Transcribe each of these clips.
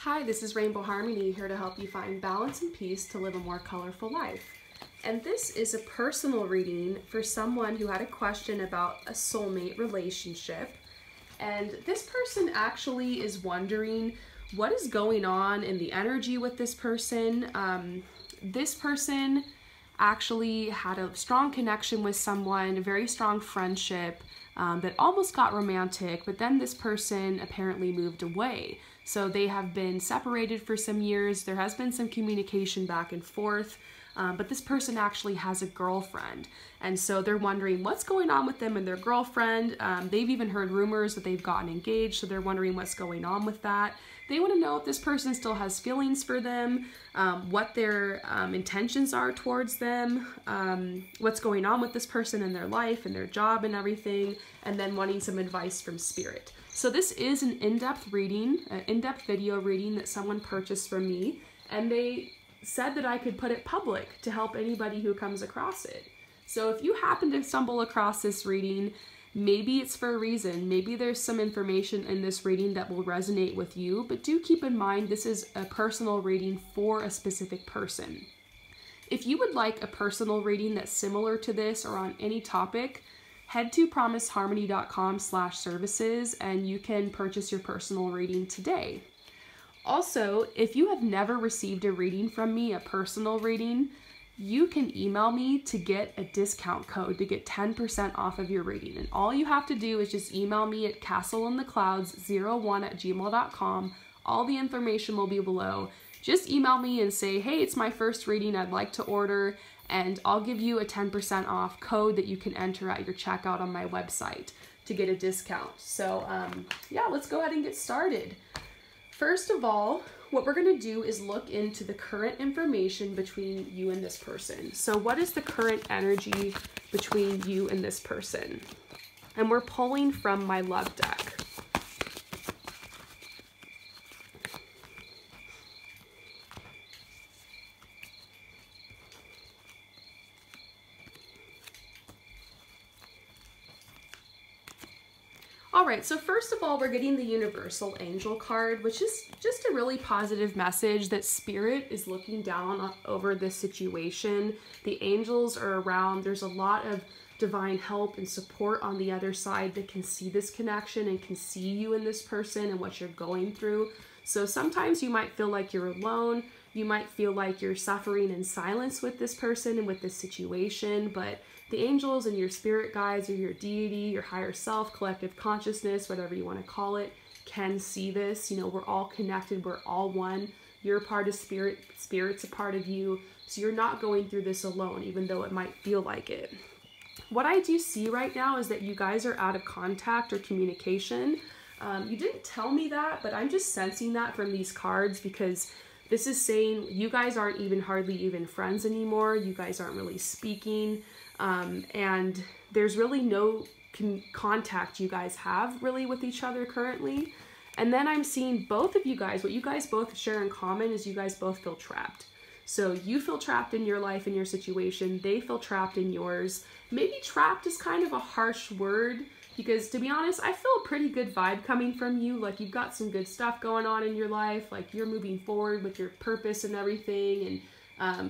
Hi, this is Rainbow Harmony, here to help you find balance and peace to live a more colorful life. And this is a personal reading for someone who had a question about a soulmate relationship. And this person actually is wondering what is going on in the energy with this person. This person actually had a strong connection with someone, a very strong friendship that almost got romantic, but then this person apparently moved away. So they have been separated for some years. There has been some communication back and forth, but this person actually has a girlfriend. And so they're wondering what's going on with them and their girlfriend. They've even heard rumors that they've gotten engaged, so they're wondering what's going on with that. They want to know if this person still has feelings for them, what their intentions are towards them, what's going on with this person in their life and their job and everything, and then wanting some advice from spirit. So this is an in-depth reading, an in-depth video reading that someone purchased from me, and they said that I could put it public to help anybody who comes across it. So if you happen to stumble across this reading, maybe it's for a reason. Maybe there's some information in this reading that will resonate with you, but do keep in mind this is a personal reading for a specific person. If you would like a personal reading that's similar to this or on any topic, head to promiseharmony.com/services and you can purchase your personal reading today. Also, if you have never received a reading from me, a personal reading, you can email me to get a discount code to get 10% off of your reading. And all you have to do is just email me at castleintheclouds01@gmail.com. All the information will be below. Just email me and say, hey, it's my first reading, I'd like to order, and I'll give you a 10% off code that you can enter at your checkout on my website to get a discount. So yeah, let's go ahead and get started. First of all, what we're going to do is look into the current information between you and this person. So what is the current energy between you and this person? And we're pulling from my love deck. Alright, so first of all, we're getting the Universal Angel card, which is just a really positive message that Spirit is looking down over this situation. The angels are around. There's a lot of divine help and support on the other side that can see this connection and can see you and this person and what you're going through. So sometimes you might feel like you're alone. You might feel like you're suffering in silence with this person and with this situation, but the angels and your spirit guides or your deity, your higher self, collective consciousness, whatever you want to call it, can see this. You know, we're all connected. We're all one. You're a part of spirit. Spirit's a part of you. So you're not going through this alone, even though it might feel like it. What I do see right now is that you guys are out of contact or communication. You didn't tell me that, but I'm just sensing that from these cards because this is saying you guys aren't even hardly even friends anymore. You guys aren't really speaking. And there's really no contact you guys have really with each other currently. And then I'm seeing both of you guys, what you guys both share in common is you guys both feel trapped. So you feel trapped in your life and your situation. They feel trapped in yours. Maybe trapped is kind of a harsh word because to be honest, I feel a pretty good vibe coming from you. Like you've got some good stuff going on in your life. Like you're moving forward with your purpose and everything. And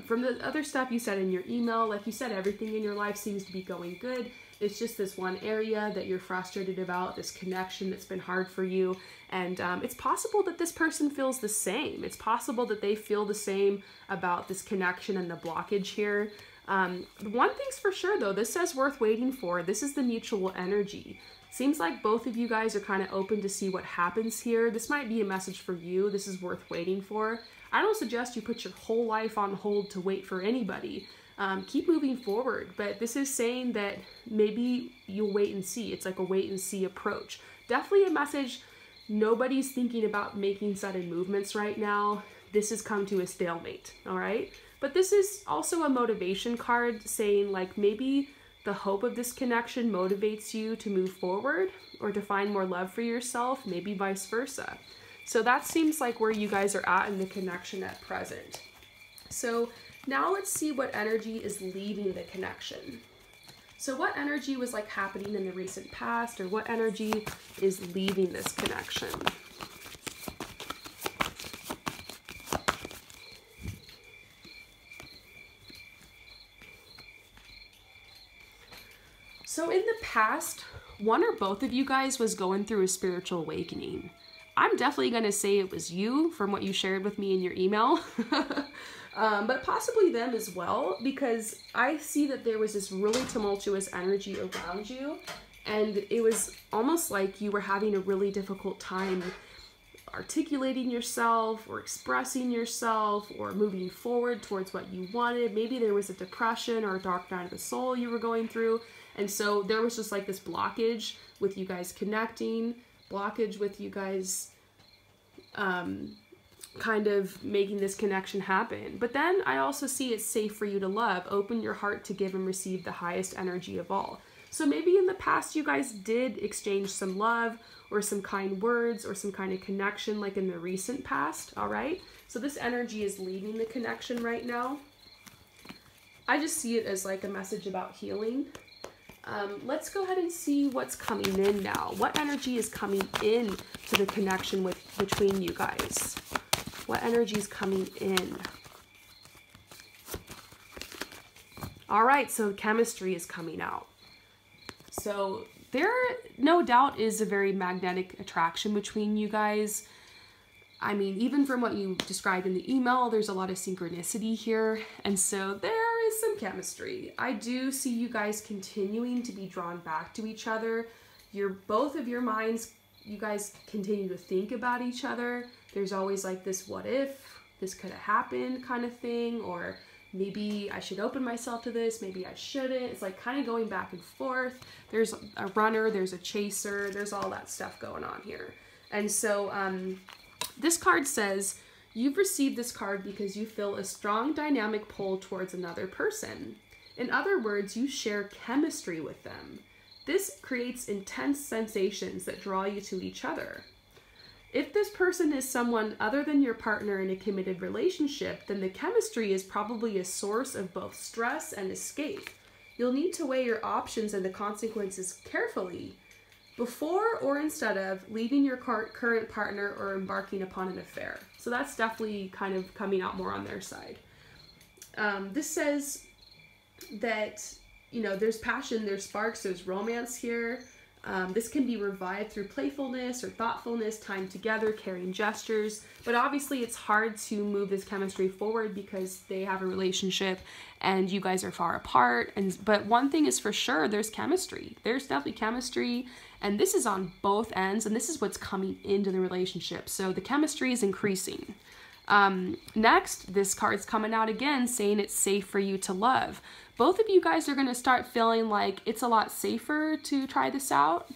from the other stuff you said in your email, like you said, everything in your life seems to be going good. It's just this one area that you're frustrated about, this connection that's been hard for you. And it's possible that this person feels the same. It's possible that they feel the same about this connection and the blockage here. One thing's for sure though, this says worth waiting for. This is the mutual energy. Seems like both of you guys are kind of open to see what happens here. This might be a message for you. This is worth waiting for. I don't suggest you put your whole life on hold to wait for anybody. Keep moving forward, but this is saying that maybe you'll wait and see. It's like a wait and see approach. Definitely a message. Nobody's thinking about making sudden movements right now. This has come to a stalemate, all right? But this is also a motivation card saying like maybe the hope of this connection motivates you to move forward or to find more love for yourself, maybe vice versa. So that seems like where you guys are at in the connection at present. So now let's see what energy is leaving the connection. So what energy was like happening in the recent past, or what energy is leaving this connection? So in the past, one or both of you guys was going through a spiritual awakening. I'm definitely going to say it was you from what you shared with me in your email, but possibly them as well, because I see that there was this really tumultuous energy around you, and it was almost like you were having a really difficult time articulating yourself or expressing yourself or moving forward towards what you wanted. Maybe there was a depression or a dark night of the soul you were going through, and so there was just like this blockage with you guys connecting, blockage with you guys kind of making this connection happen. But then I also see it's safe for you to love. Open your heart to give and receive the highest energy of all. So maybe in the past you guys did exchange some love or some kind words or some kind of connection, like in the recent past, all right? So this energy is leaving the connection right now. I just see it as like a message about healing. Let's go ahead and see what's coming in now. What energy is coming in to the connection between you guys? What energy is coming in? All right, so chemistry is coming out. So there, no doubt, is a very magnetic attraction between you guys. I mean, even from what you described in the email, there's a lot of synchronicity here. And so there is some chemistry. I do see you guys continuing to be drawn back to each other. Both of your minds, you guys continue to think about each other. There's always like this what if, this could have happened kind of thing, or maybe I should open myself to this, maybe I shouldn't. It's like kind of going back and forth. There's a runner, there's a chaser, there's all that stuff going on here. And so this card says, you've received this card because you feel a strong dynamic pull towards another person. In other words, you share chemistry with them. This creates intense sensations that draw you to each other. If this person is someone other than your partner in a committed relationship, then the chemistry is probably a source of both stress and escape. You'll need to weigh your options and the consequences carefully before or instead of leaving your current partner or embarking upon an affair. So that's definitely kind of coming out more on their side. This says that, you know, there's passion, there's sparks, there's romance here. This can be revived through playfulness or thoughtfulness, time together, caring gestures. But obviously it's hard to move this chemistry forward because they have a relationship and you guys are far apart. But one thing is for sure, there's chemistry. There's definitely chemistry. And this is on both ends. And this is what's coming into the relationship. So the chemistry is increasing. Next, this card's coming out again saying it's safe for you to love. Both of you guys are going to start feeling like it's a lot safer to try this out.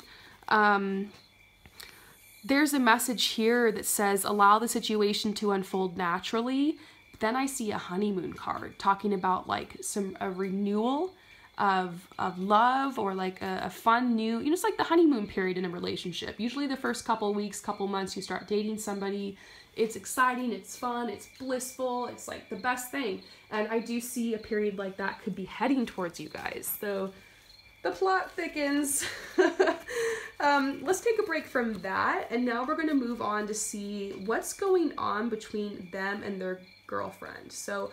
There's a message here that says allow the situation to unfold naturally. Then I see a honeymoon card talking about like a renewal of love, or like a fun new, you know, it's like the honeymoon period in a relationship. Usually the first couple weeks, couple months, you start dating somebody. It's exciting, it's fun, it's blissful, it's like the best thing. And I do see a period like that could be heading towards you guys. So the plot thickens. Let's take a break from that. And now we're going to move on to see what's going on between them and their girlfriend. So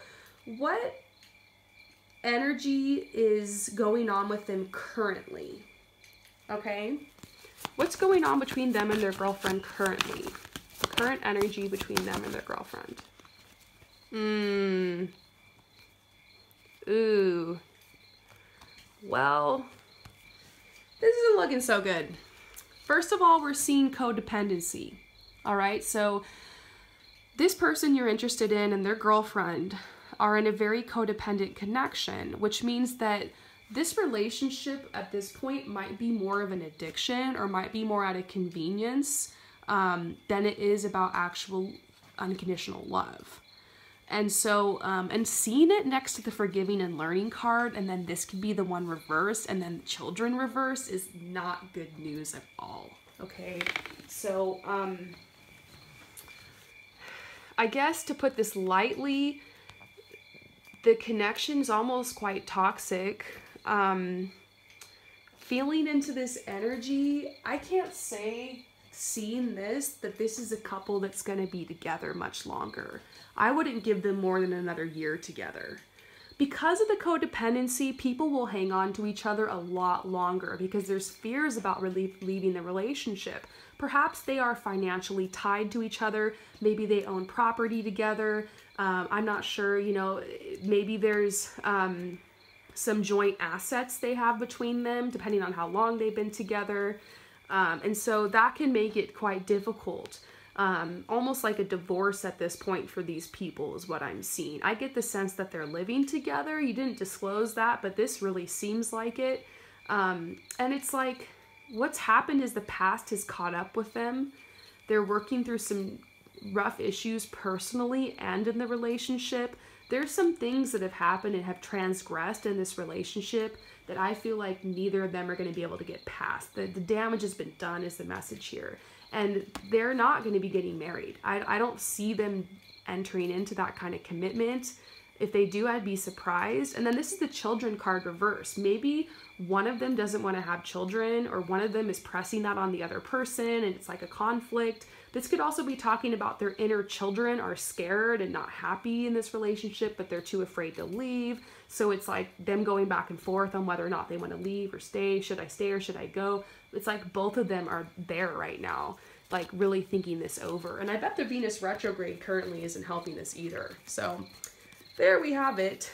what energy is going on with them currently? Okay. What's going on between them and their girlfriend currently? Current energy between them and their girlfriend. Ooh. Well, this isn't looking so good. First of all, we're seeing codependency. All right, so this person you're interested in and their girlfriend are in a very codependent connection, which means that this relationship at this point might be more of an addiction or might be more out of convenience than it is about actual unconditional love. And so, and seeing it next to the forgiving and learning card, and then this could be the one reversed, and then children reversed, is not good news at all. Okay, so I guess to put this lightly, the connection's almost quite toxic. Feeling into this energy, I can't say, seeing this, that this is a couple that's going to be together much longer. I wouldn't give them more than another year together. because of the codependency, people will hang on to each other a lot longer because there's fears about leaving the relationship. Perhaps they are financially tied to each other. Maybe they own property together. I'm not sure, you know, maybe there's some joint assets they have between them, depending on how long they've been together. And so that can make it quite difficult. Almost like a divorce at this point for these people is what I'm seeing. I get the sense that they're living together. You didn't disclose that, but this really seems like it. And it's like what's happened is the past has caught up with them. They're working through some rough issues personally and in the relationship. There's some things that have happened and have transgressed in this relationship that I feel like neither of them are going to be able to get past. The damage has been done is the message here. And they're not going to be getting married. I don't see them entering into that kind of commitment. If they do, I'd be surprised. And then this is the children card reversed. Maybe one of them doesn't want to have children, or one of them is pressing that on the other person and it's like a conflict. This could also be talking about their inner children are scared and not happy in this relationship, but they're too afraid to leave. So it's like them going back and forth on whether or not they want to leave or stay. Should I stay or should I go? It's like both of them are there right now, like really thinking this over. And I bet the Venus retrograde currently isn't helping this either. So there we have it.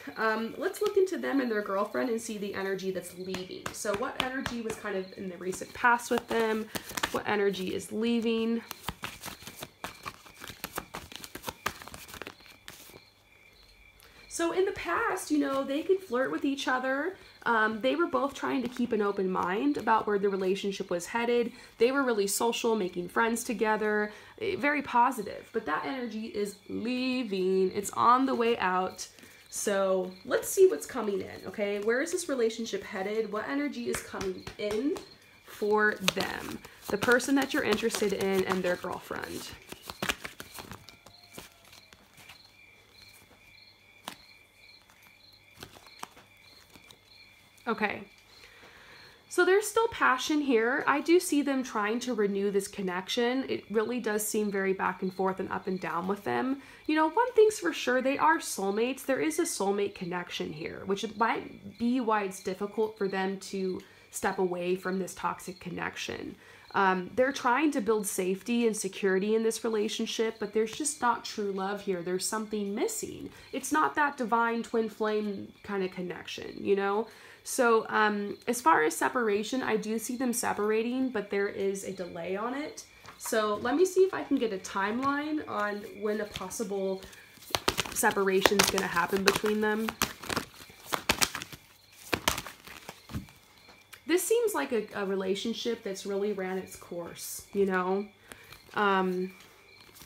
Let's look into them and their girlfriend and see the energy that's leaving. So what energy was kind of in the recent past with them? What energy is leaving? So in the past, you know, they could flirt with each other. They were both trying to keep an open mind about where the relationship was headed. They were really social, making friends together, very positive. But that energy is leaving. It's on the way out. So let's see what's coming in, okay? Where is this relationship headed? What energy is coming in for them? The person that you're interested in and their girlfriend. Okay, so there's still passion here. I do see them trying to renew this connection. It really does seem very back and forth and up and down with them. You know, one thing's for sure, they are soulmates. There is a soulmate connection here, which might be why it's difficult for them to step away from this toxic connection. They're trying to build safety and security in this relationship, but there's just not true love here. There's something missing. It's not that divine twin flame kind of connection, you know? So as far as separation, I do see them separating, but there is a delay on it. So let me see if I can get a timeline on when a possible separation is going to happen between them. This seems like a relationship that's really ran its course, you know?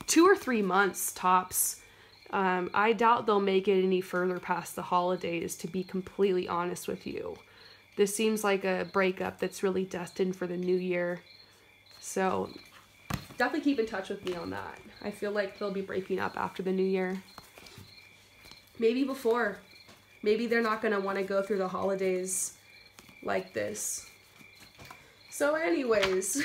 2 or 3 months tops. I doubt they'll make it any further past the holidays, to be completely honest with you. This seems like a breakup that's really destined for the new year. So definitely keep in touch with me on that. I feel like they'll be breaking up after the new year. Maybe before. Maybe they're not going to want to go through the holidays like this. So anyways,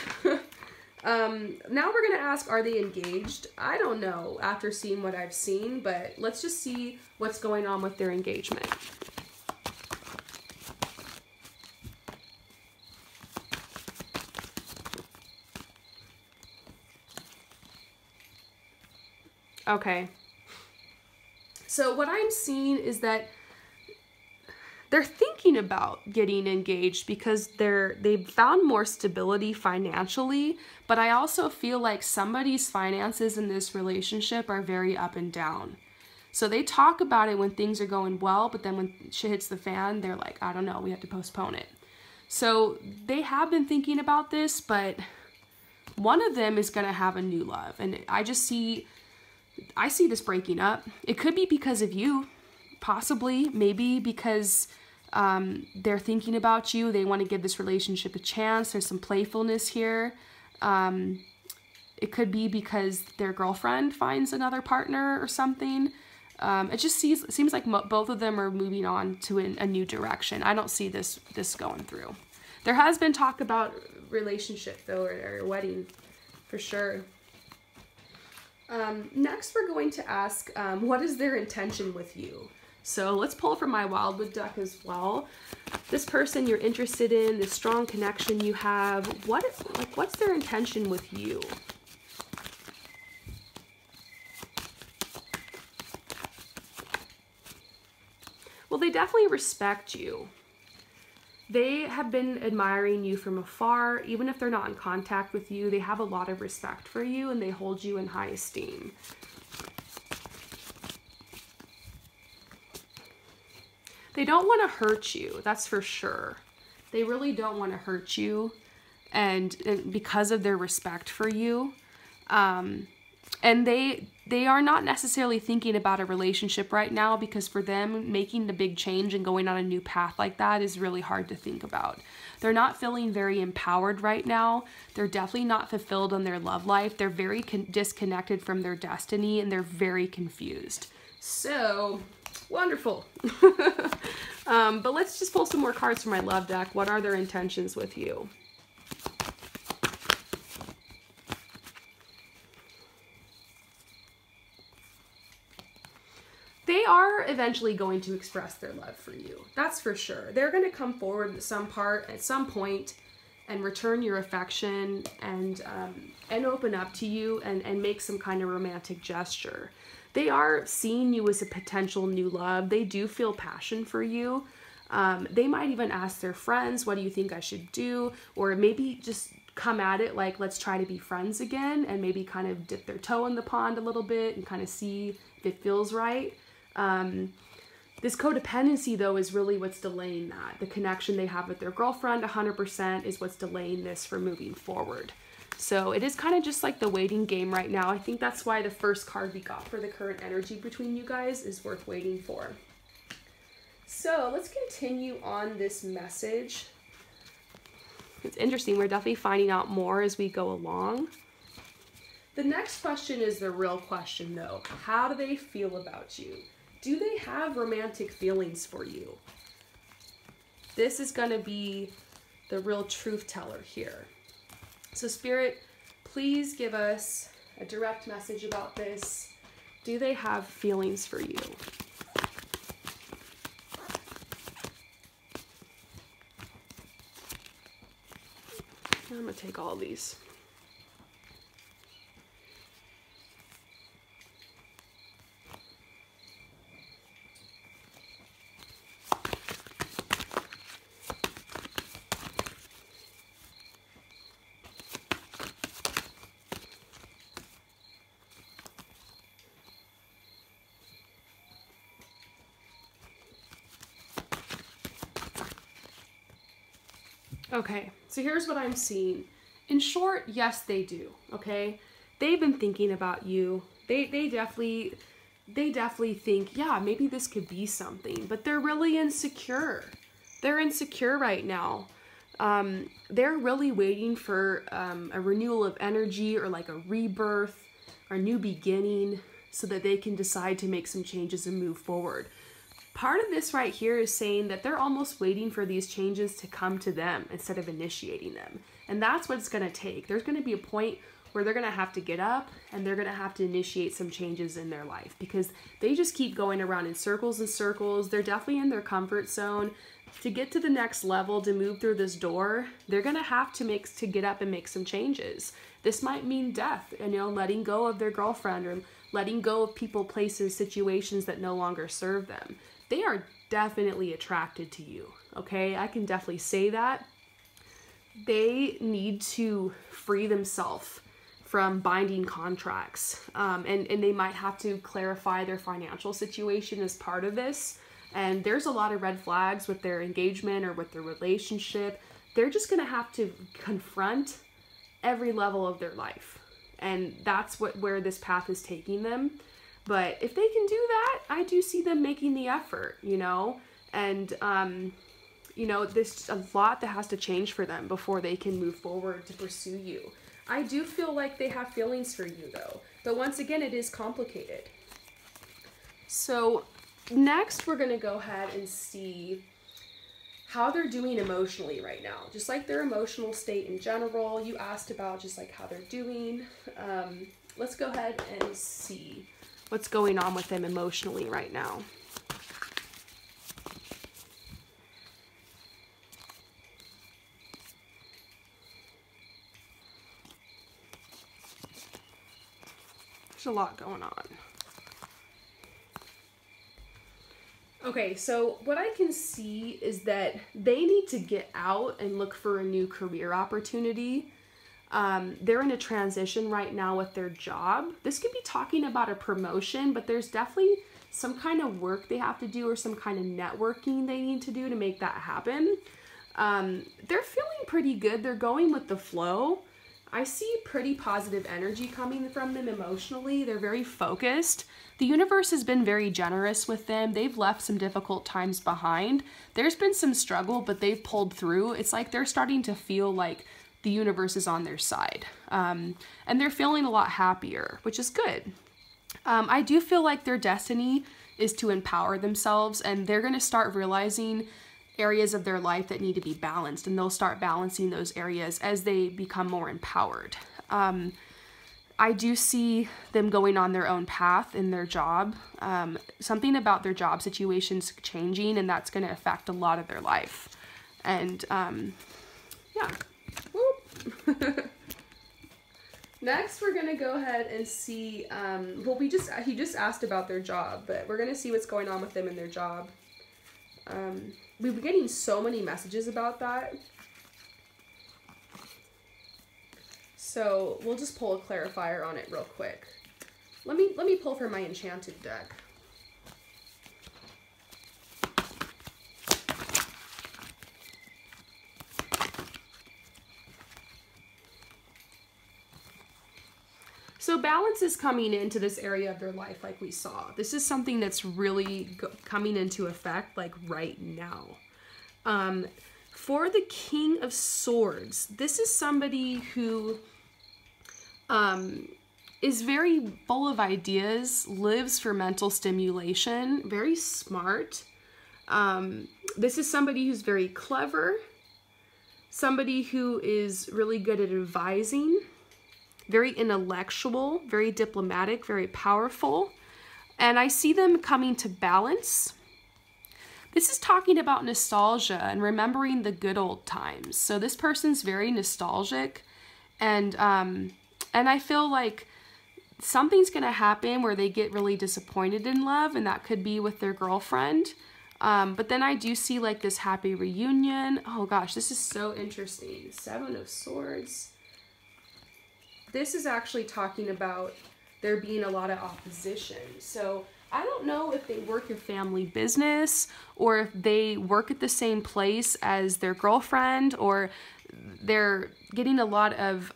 now we're going to ask, are they engaged? I don't know after seeing what I've seen, but let's just see what's going on with their engagement. Okay. So what I'm seeing is that they're thinking about getting engaged because they've found more stability financially, but I also feel like somebody's finances in this relationship are very up and down. So they talk about it when things are going well, but then when shit hits the fan, they're like, I don't know, we have to postpone it. So they have been thinking about this, but one of them is going to have a new love. And I see this breaking up. It could be because of you, possibly, maybe because they're thinking about you. They want to give this relationship a chance. There's some playfulness here. It could be because their girlfriend finds another partner or something. It just seems like both of them are moving on to a new direction. I don't see this going through. There has been talk about relationship though, or wedding for sure. Next, we're going to ask, what is their intention with you? So let's pull from my Wildwood deck as well. This person you're interested in, this strong connection you have, what's their intention with you? Well, they definitely respect you. They have been admiring you from afar. Even if they're not in contact with you, they have a lot of respect for you and they hold you in high esteem. They don't want to hurt you, that's for sure. They really don't want to hurt you, and because of their respect for you. And they are not necessarily thinking about a relationship right now, because for them, making the big change and going on a new path like that is really hard to think about. They're not feeling very empowered right now. They're definitely not fulfilled in their love life. They're very disconnected from their destiny, and they're very confused. So, wonderful. But let's just pull some more cards from my love deck. What are their intentions with you? They are eventually going to express their love for you. That's for sure. They're going to come forward at some point and return your affection and open up to you and make some kind of romantic gesture. They are seeing you as a potential new love. They do feel passion for you. They might even ask their friends, what do you think I should do? Or maybe just come at it like, let's try to be friends again, and maybe kind of dip their toe in the pond a little bit and kind of see if it feels right. This codependency, though, is really what's delaying that. The connection they have with their girlfriend 100% is what's delaying this from moving forward. So it is kind of just like the waiting game right now. I think that's why the first card we got for the current energy between you guys is worth waiting for. So let's continue on this message. It's interesting. We're definitely finding out more as we go along. The next question is the real question, though. How do they feel about you? Do they have romantic feelings for you? This is going to be the real truth teller here. So Spirit, please give us a direct message about this. Do they have feelings for you? I'm going to take all these. Okay, so here's what I'm seeing. In short, yes, they do, okay? They've been thinking about you. They definitely think, yeah, maybe this could be something, but they're really insecure. They're insecure right now. They're really waiting for a renewal of energy, or like a rebirth or a new beginning, so that they can decide to make some changes and move forward. Part of this right here is saying that they're almost waiting for these changes to come to them instead of initiating them. And that's what it's going to take. There's going to be a point where they're going to have to get up and they're going to have to initiate some changes in their life, because they just keep going around in circles and circles. They're definitely in their comfort zone. To get to the next level, to move through this door, they're going to have to get up and make some changes. This might mean death, letting go of their girlfriend, or letting go of people, places, situations that no longer serve them. They are definitely attracted to you, okay? I can definitely say that. They need to free themselves from binding contracts, and they might have to clarify their financial situation as part of this. And there's a lot of red flags with their engagement or with their relationship. They're just going to have to confront every level of their life. And that's where this path is taking them. But if they can do that, I do see them making the effort, and, there's a lot that has to change for them before they can move forward to pursue you. I do feel like they have feelings for you, though. But once again, it is complicated. So next, we're going to go ahead and see how they're doing emotionally right now. Just like their emotional state in general. You asked about just like how they're doing. Let's go ahead and see what's going on with them emotionally right now. There's a lot going on. Okay, so what I can see is that they need to get out and look for a new career opportunity. They're in a transition right now with their job. This could be talking about a promotion, but there's definitely some kind of work they have to do or some kind of networking they need to do to make that happen. They're feeling pretty good. They're going with the flow. I see pretty positive energy coming from them emotionally. They're very focused. The universe has been very generous with them. They've left some difficult times behind. There's been some struggle, but they've pulled through. It's like they're starting to feel like the universe is on their side. And they're feeling a lot happier, which is good. I do feel like their destiny is to empower themselves, and they're going to start realizing areas of their life that need to be balanced, and they'll start balancing those areas as they become more empowered. I do see them going on their own path in their job. Something about their job situation's changing, and that's going to affect a lot of their life. And yeah. Whoop. Next, we're going to go ahead and see, well, he just asked about their job, but we're going to see what's going on with them in their job. We've been getting so many messages about that. So we'll just pull a clarifier on it real quick. Let me pull from my enchanted deck. So balance is coming into this area of their life like we saw. This is something that's really coming into effect like right now. For the King of Swords, this is somebody who is very full of ideas, lives for mental stimulation, very smart. This is somebody who's very clever, somebody who is really good at advising, very intellectual, very diplomatic, very powerful. And I see them coming to balance. This is talking about nostalgia and remembering the good old times. So this person's very nostalgic, and I feel like something's gonna happen where they get really disappointed in love, and that could be with their girlfriend. But then I do see like this happy reunion. Oh gosh, this is so interesting. Seven of Swords. This is actually talking about there being a lot of opposition. So I don't know if they work a family business or if they work at the same place as their girlfriend, or they're getting a lot of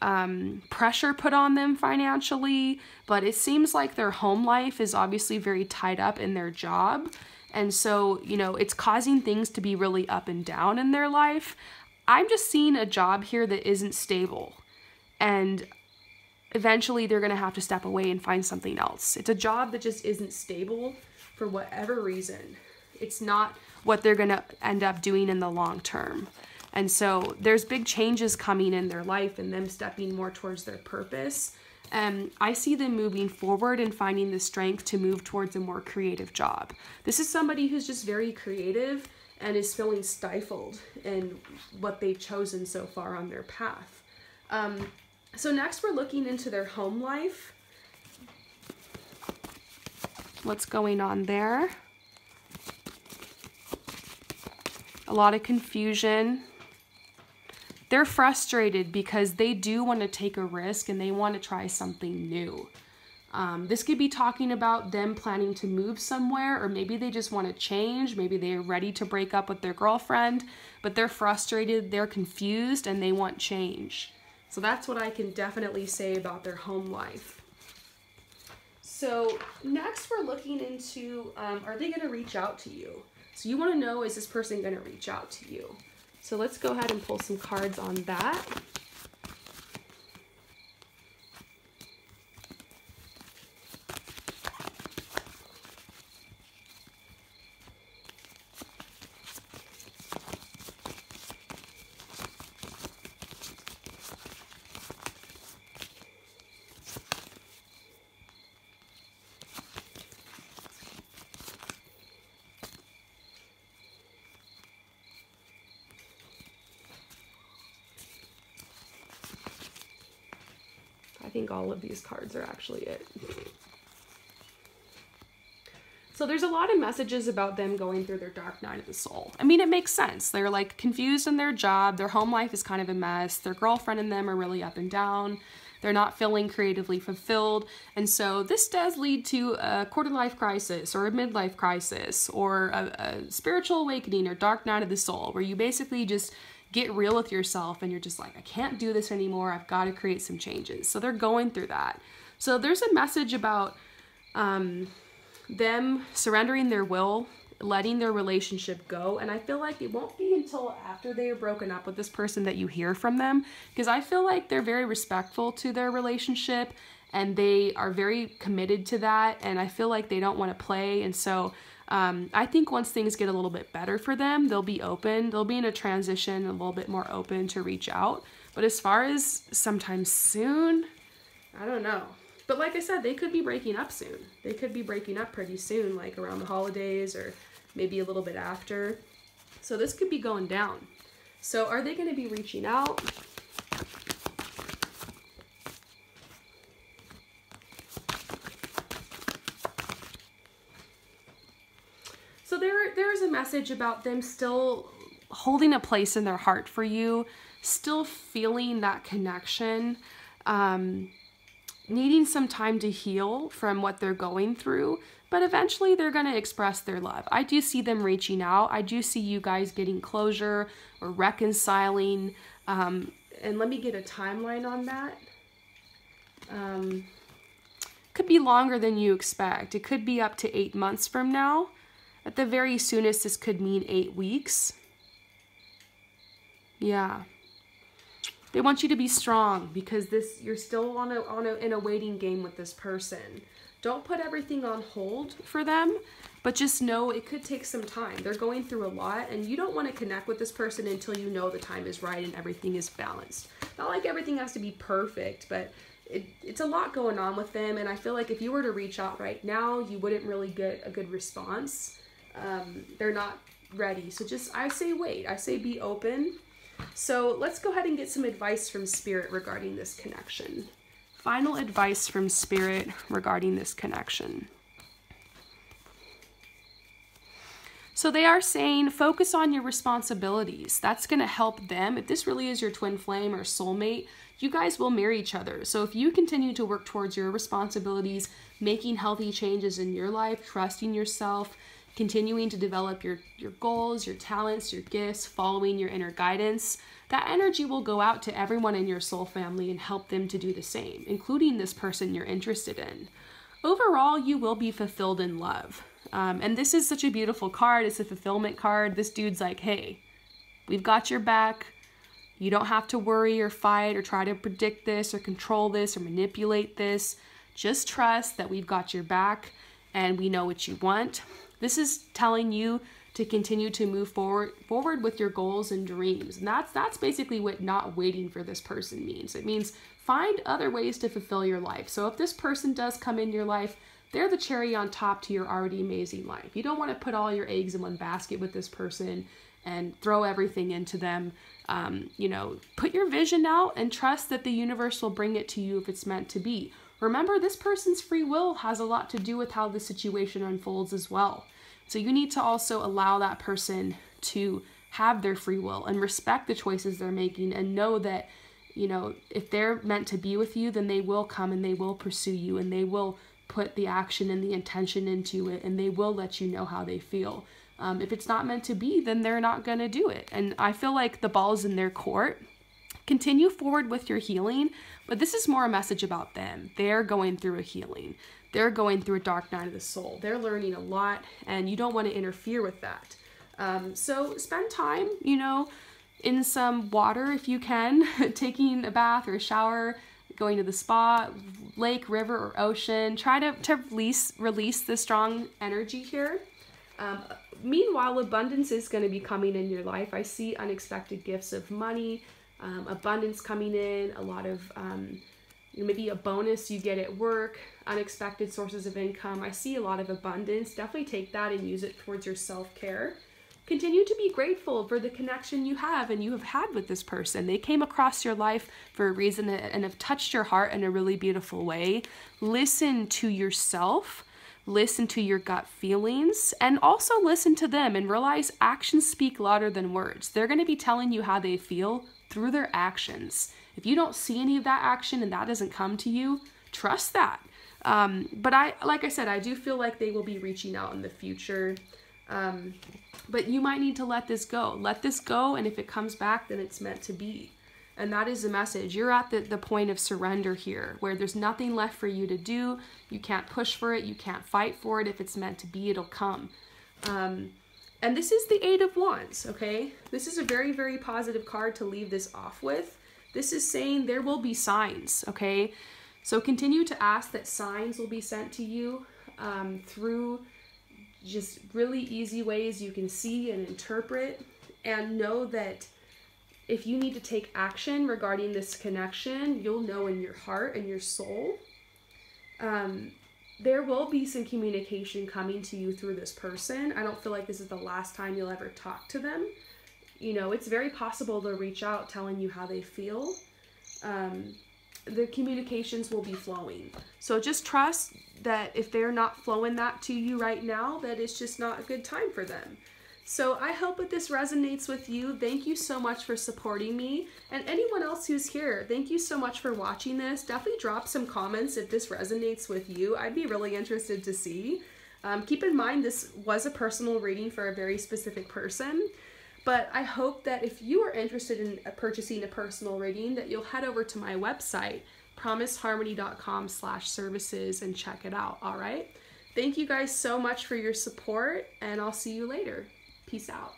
pressure put on them financially, but it seems like their home life is obviously very tied up in their job. And so, you know, it's causing things to be really up and down in their life. I'm just seeing a job here that isn't stable, and eventually they're going to have to step away and find something else. It's a job that just isn't stable for whatever reason. It's not what they're going to end up doing in the long term. And so there's big changes coming in their life and them stepping more towards their purpose. And I see them moving forward and finding the strength to move towards a more creative job. This is somebody who's just very creative and is feeling stifled in what they've chosen so far on their path. So next we're looking into their home life. What's going on there? A lot of confusion. They're frustrated because they do want to take a risk and they want to try something new. This could be talking about them planning to move somewhere, or maybe they just want to change. Maybe they're ready to break up with their girlfriend, but they're frustrated, they're confused, and they want change. So that's what I can definitely say about their home life. So next we're looking into, are they going to reach out to you? So you want to know, is this person going to reach out to you? So let's go ahead and pull some cards on that. I think all of these cards are actually it. So there's a lot of messages about them going through their dark night of the soul. I mean, it makes sense. They're like confused in their job. Their home life is kind of a mess. Their girlfriend and them are really up and down. They're not feeling creatively fulfilled. And so this does lead to a quarter life crisis or a midlife crisis or a spiritual awakening or dark night of the soul, where you basically just get real with yourself and you're just like, I can't do this anymore. I've got to create some changes. So they're going through that. So there's a message about them surrendering their will, letting their relationship go. And I feel like it won't be until after they are broken up with this person that you hear from them, because I feel like they're very respectful to their relationship and they are very committed to that. And I feel like they don't want to play. And so I think once things get a little bit better for them, they'll be open. They'll be in a transition, a little bit more open to reach out. But as far as sometime soon, I don't know. But like I said, they could be breaking up soon. They could be breaking up pretty soon, like around the holidays or maybe a little bit after. So this could be going down. So are they going to be reaching out? So there's a message about them still holding a place in their heart for you, still feeling that connection, needing some time to heal from what they're going through, but eventually they're going to express their love. I do see them reaching out. I do see you guys getting closure or reconciling. And let me get a timeline on that. Could be longer than you expect. It could be up to 8 months from now. At the very soonest, this could mean 8 weeks. Yeah. They want you to be strong because you're still in a waiting game with this person. Don't put everything on hold for them, but just know it could take some time. They're going through a lot and you don't want to connect with this person until you know the time is right and everything is balanced. Not like everything has to be perfect, but it's a lot going on with them. And I feel like if you were to reach out right now, you wouldn't really get a good response. They're not ready. So I say wait. I say be open. So let's go ahead and get some advice from Spirit regarding this connection. Final advice from Spirit regarding this connection. So they are saying focus on your responsibilities. That's going to help them. If this really is your twin flame or soulmate, you guys will marry each other. So if you continue to work towards your responsibilities, making healthy changes in your life, trusting yourself, continuing to develop your goals, your talents, your gifts, following your inner guidance, that energy will go out to everyone in your soul family and help them to do the same, including this person you're interested in. Overall, you will be fulfilled in love. And this is such a beautiful card. It's a fulfillment card. This dude's like, hey, we've got your back. You don't have to worry or fight or try to predict this or control this or manipulate this. Just trust that we've got your back and we know what you want. This is telling you to continue to move forward with your goals and dreams. And that's basically what not waiting for this person means. It means find other ways to fulfill your life. So if this person does come in your life, they're the cherry on top to your already amazing life. You don't want to put all your eggs in one basket with this person and throw everything into them. Put your vision out and trust that the universe will bring it to you if it's meant to be. Remember, this person's free will has a lot to do with how the situation unfolds as well. So you need to also allow that person to have their free will and respect the choices they're making and know that, if they're meant to be with you, then they will come and they will pursue you and they will put the action and the intention into it and they will let you know how they feel. If it's not meant to be, then they're not going to do it. And I feel like the ball is in their court. Continue forward with your healing, but this is more a message about them. They're going through a healing. They're going through a dark night of the soul. They're learning a lot, and you don't want to interfere with that. So spend time, in some water if you can, taking a bath or a shower, going to the spa, lake, river, or ocean. Try to release the strong energy here. Meanwhile, abundance is going to be coming in your life. I see unexpected gifts of money, abundance coming in, a lot of maybe a bonus you get at work, unexpected sources of income. I see a lot of abundance. Definitely take that and use it towards your self-care. Continue to be grateful for the connection you have and you have had with this person. They came across your life for a reason and have touched your heart in a really beautiful way. Listen to yourself. listen to your gut feelings, and also listen to them and realize actions speak louder than words. They're going to be telling you how they feel through their actions. If you don't see any of that action and that doesn't come to you, trust that. But like I said, I do feel like they will be reaching out in the future. But you might need to let this go. Let this go, and if it comes back, then it's meant to be. And that is the message. You're at the point of surrender here, where there's nothing left for you to do. You can't push for it. You can't fight for it. If it's meant to be, it'll come. And this is the Eight of Wands, okay? This is a very, very positive card to leave this off with. This is saying there will be signs, okay? So continue to ask that signs will be sent to you through just really easy ways you can see and interpret, and know that if you need to take action regarding this connection, you'll know in your heart and your soul. There will be some communication coming to you through this person. I don't feel like this is the last time you'll ever talk to them. You know, it's very possible they'll reach out telling you how they feel. The communications will be flowing. So just trust that if they're not flowing that to you right now, that it's just not a good time for them. So I hope that this resonates with you. Thank you so much for supporting me. And anyone else who's here, thank you so much for watching this. Definitely drop some comments if this resonates with you. I'd be really interested to see. Keep in mind, this was a personal reading for a very specific person. But I hope that if you are interested in purchasing a personal reading, that you'll head over to my website, promiseharmony.com/services, and check it out, all right? Thank you guys so much for your support, and I'll see you later. Peace out.